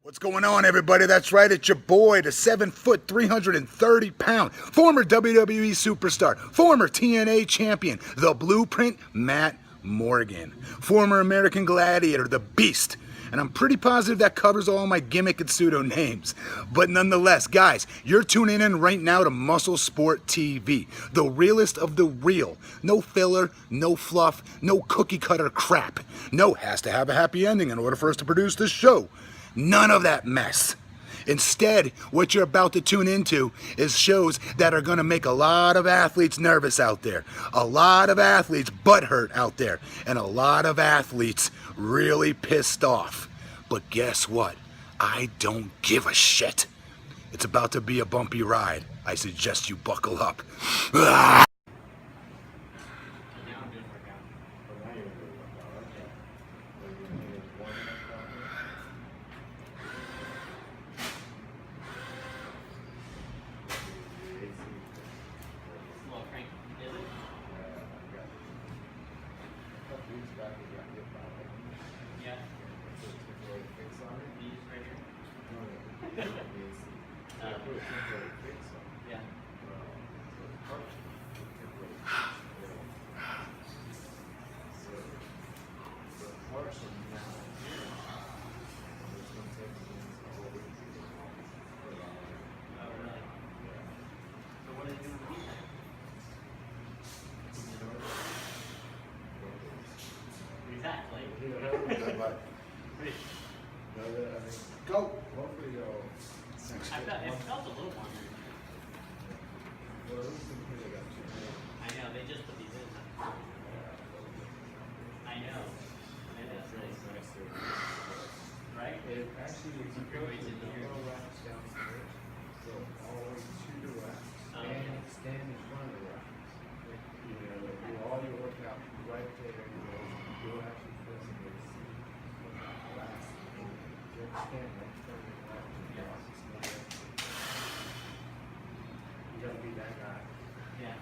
What's going on, everybody? That's right, it's your boy, the 7-foot, 330-pound, former WWE superstar, former TNA champion, the Blueprint, Matt Morgan, former American Gladiator, the Beast. And I'm pretty positive that covers all my gimmick and pseudo names. But nonetheless, guys, you're tuning in right now to Muscle Sport TV, the realest of the real. No filler, no fluff, no cookie cutter crap. No, has to have a happy ending in order for us to produce this show. None of that mess. Instead, what you're about to tune into is shows that are going to make a lot of athletes nervous out there, a lot of athletes butthurt out there, and a lot of athletes really pissed off. But guess what? I don't give a shit. It's about to be a bumpy ride. I suggest you buckle up. Exactly. Go. It felt a little longer. I know, they just put these in. I know. And that's really nice. Right? It actually is a Great way to do it. racks downstairs, so all the way to the racks, and stand in front of the racks. You know, do all your workout right there, you know, you'll actually physically see the racks. Just stand right in front of the racks. You gotta be that guy. Yeah.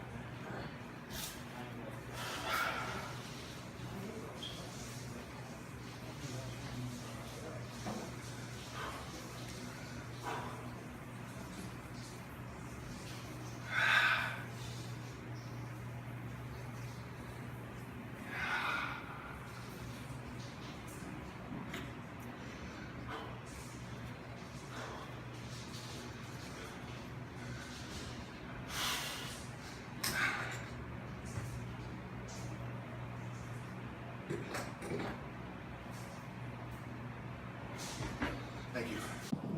Thank you.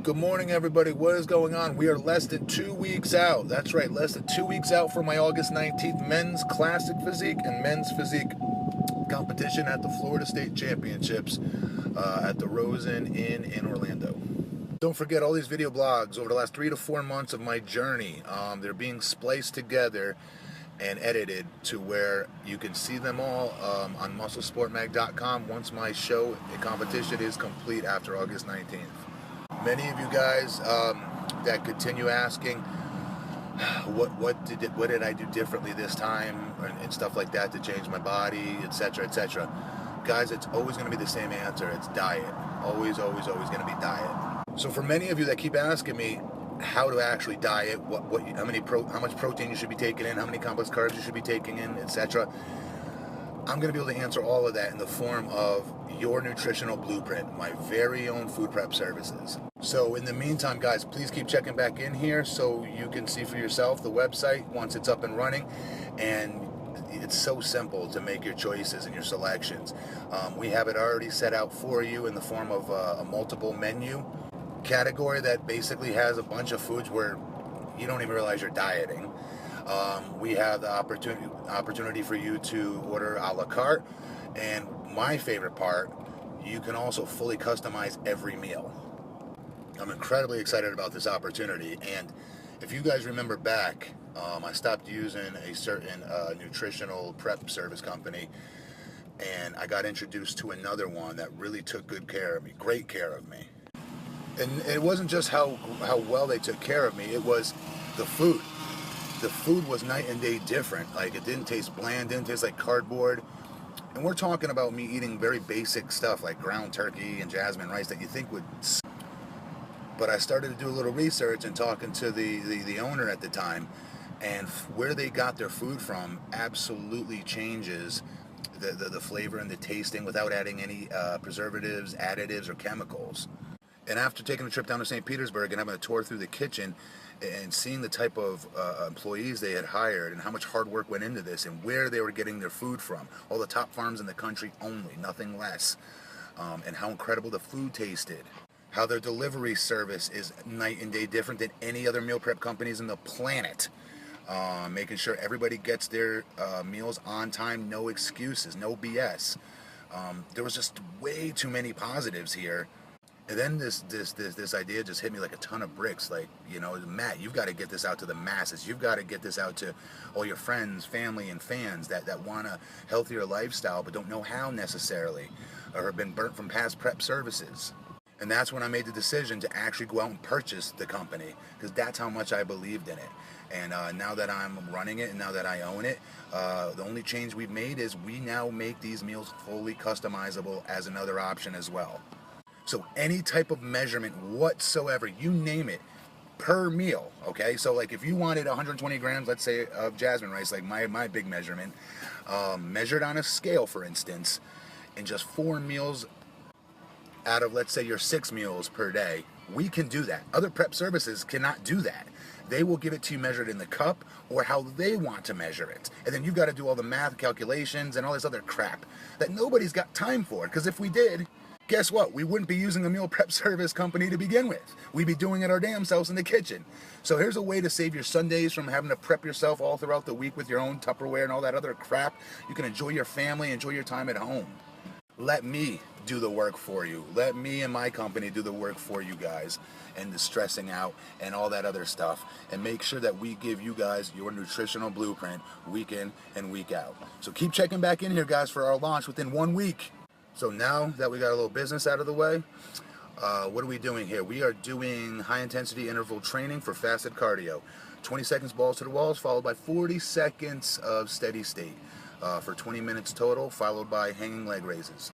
Good morning, everybody. What is going on? We are less than 2 weeks out. That's right, less than 2 weeks out from my August 19th men's classic physique and men's physique competition at the Florida State Championships at the Rosen Inn in Orlando. Don't forget all these video blogs over the last 3 to 4 months of my journey. They're being spliced together and edited to where you can see them all on musclesportmag.com once my show and competition is complete after August 19th. Many of you guys that continue asking what did I do differently this time and stuff like that to change my body, etc., etc. Guys, it's always going to be the same answer. It's diet. Always going to be diet. So for many of you that keep asking me how to actually diet, how much protein you should be taking in, how many complex carbs you should be taking in, etc., I'm going to be able to answer all of that in the form of your nutritional blueprint, my very own food prep services. So in the meantime, guys, please keep checking back in here so you can see for yourself the website once it's up and running. And it's so simple to make your choices and your selections. We have it already set out for you in the form of a multiple menu category that basically has a bunch of foods where you don't even realize you're dieting. We have the opportunity for you to order a la carte, and my favorite part, you can also fully customize every meal. I'm incredibly excited about this opportunity, and if you guys remember back, I stopped using a certain nutritional prep service company, and I got introduced to another one that really took good care of me, great care of me. And it wasn't just how well they took care of me, it was the food. The food was night and day different. Like, it didn't taste bland, didn't taste like cardboard. And we're talking about me eating very basic stuff like ground turkey and jasmine rice that you think would... But I started to do a little research and talking to the owner at the time, and where they got their food from absolutely changes the flavor and the tasting without adding any preservatives, additives, or chemicals. And after taking a trip down to St. Petersburg and having a tour through the kitchen and seeing the type of employees they had hired and how much hard work went into this and where they were getting their food from, all the top farms in the country only, nothing less, and how incredible the food tasted, how their delivery service is night and day different than any other meal prep companies in the planet. Making sure everybody gets their meals on time, no excuses, no BS. There was just way too many positives here. And then this idea just hit me like a ton of bricks. Like, you know, Matt, you've got to get this out to the masses. You've got to get this out to all your friends, family, and fans that want a healthier lifestyle but don't know how necessarily, or have been burnt from past prep services. And that's when I made the decision to actually go out and purchase the company, because that's how much I believed in it. And now that I'm running it and now that I own it, the only change we've made is we now make these meals fully customizable as another option as well. So any type of measurement whatsoever, you name it, per meal, okay? So like if you wanted 120 grams, let's say, of jasmine rice, like my big measurement, measured on a scale, for instance, in just 4 meals out of, let's say, your 6 meals per day, we can do that. Other prep services cannot do that. They will give it to you measured in the cup or how they want to measure it. And then you've got to do all the math calculations and all this other crap that nobody's got time for. Because if we did, guess what? We wouldn't be using a meal prep service company to begin with. We'd be doing it our damn selves in the kitchen. So here's a way to save your Sundays from having to prep yourself all throughout the week with your own Tupperware and all that other crap. You can enjoy your family, enjoy your time at home. Let me do the work for you. Let me and my company do the work for you guys, and the stressing out and all that other stuff, and make sure that we give you guys your nutritional blueprint week in and week out. So keep checking back in here, guys, for our launch within 1 week. So now that we got a little business out of the way, what are we doing here? We are doing high intensity interval training for fasted cardio. 20 seconds balls to the walls, followed by 40 seconds of steady state for 20 minutes total, followed by hanging leg raises.